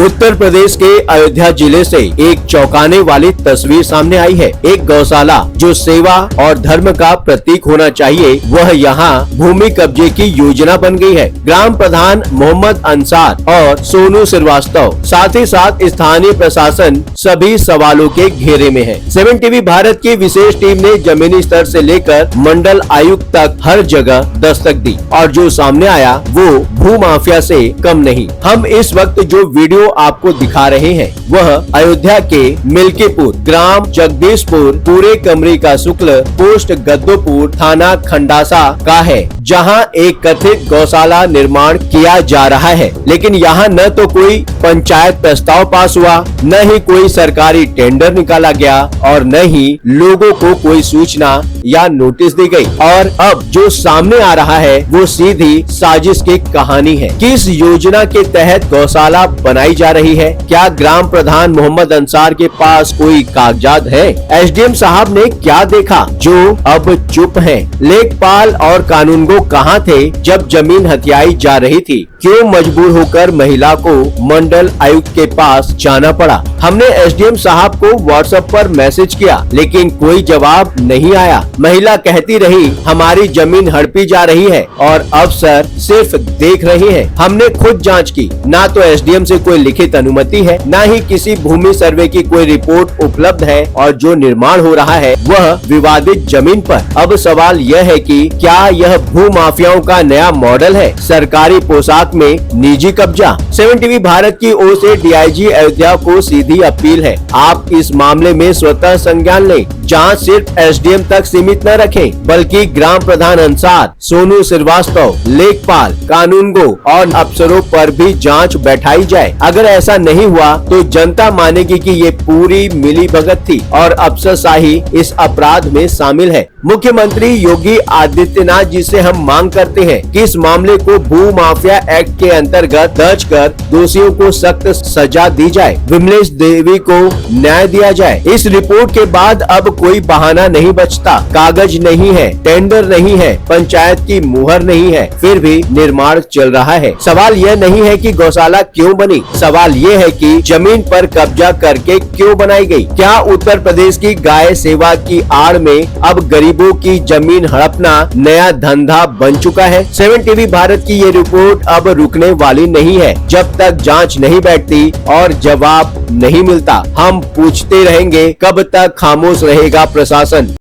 उत्तर प्रदेश के अयोध्या जिले से एक चौंकाने वाली तस्वीर सामने आई है। एक गौशाला जो सेवा और धर्म का प्रतीक होना चाहिए, वह यहाँ भूमि कब्जे की योजना बन गई है। ग्राम प्रधान मोहम्मद अंसार और सोनू श्रीवास्तव, साथ ही साथ स्थानीय प्रशासन सभी सवालों के घेरे में है। 7 टीवी भारत की विशेष टीम ने जमीनी स्तर से लेकर मंडल आयुक्त तक हर जगह दस्तक दी और जो सामने आया वो भू माफिया से कम नहीं। हम इस वक्त जो वीडियो आपको दिखा रहे हैं वह अयोध्या के मिल्कीपुर, ग्राम जगदीशपुर, पूरे कमरी का शुक्ल, पोस्ट गद्दोपुर, थाना खंडासा का है, जहां एक कथित गौशाला निर्माण किया जा रहा है। लेकिन यहाँ न तो कोई पंचायत प्रस्ताव पास हुआ, न ही कोई सरकारी टेंडर निकाला गया और न ही लोगों को कोई सूचना या नोटिस दी गई। और अब जो सामने आ रहा है वो सीधी साजिश की कहानी है। किस योजना के तहत गौशाला बनाई जा रही है? क्या ग्राम प्रधान मोहम्मद अंसार के पास कोई कागजात है? एसडीएम साहब ने क्या देखा जो अब चुप हैं? लेखपाल और कानूनगो कहाँ थे जब जमीन हथियाई जा रही थी? क्यों मजबूर होकर महिला को मंडल आयुक्त के पास जाना पड़ा? हमने एसडीएम साहब को व्हाट्सएप पर मैसेज किया लेकिन कोई जवाब नहीं आया। महिला कहती रही हमारी जमीन हड़पी जा रही है और अफसर सिर्फ देख रहे हैं। हमने खुद जांच की, ना तो एसडीएम से कोई लिखित अनुमति है, ना ही किसी भूमि सर्वे की कोई रिपोर्ट उपलब्ध है और जो निर्माण हो रहा है वह विवादित जमीन पर। अब सवाल यह है कि क्या यह भू माफियाओं का नया मॉडल है? सरकारी पोशाक में निजी कब्जा। 7 टीवी भारत की ओर से डीआईजी अयोध्या को सीधी अपील है, आप इस मामले में स्वतः संज्ञान लें। जांच सिर्फ एसडीएम तक सीमित न रखें, बल्कि ग्राम प्रधान अंसार, सोनू श्रीवास्तव, लेखपाल, कानूनगो और अफसरों पर भी जांच बैठाई जाए। अगर ऐसा नहीं हुआ तो जनता मानेगी कि ये पूरी मिलीभगत थी और अफसरशाही इस अपराध में शामिल है। मुख्यमंत्री योगी आदित्यनाथ जी से हम मांग करते हैं कि इस मामले को भू माफिया एक्ट के अंतर्गत दर्ज कर दोषियों को सख्त सजा दी जाए, विमलेश देवी को न्याय दिया जाए। इस रिपोर्ट के बाद अब कोई बहाना नहीं बचता। कागज नहीं है, टेंडर नहीं है, पंचायत की मुहर नहीं है, फिर भी निर्माण चल रहा है। सवाल यह नहीं है कि गौशाला क्यों बनी, सवाल ये है कि जमीन पर कब्जा करके क्यों बनाई गई। क्या उत्तर प्रदेश की गाय सेवा की आड़ में अब गरीबों की जमीन हड़पना नया धंधा बन चुका है? 7 टीवी भारत की ये रिपोर्ट अब रुकने वाली नहीं है जब तक जांच नहीं बैठती और जवाब नहीं मिलता। हम पूछते रहेंगे, कब तक खामोश रहेगा प्रशासन?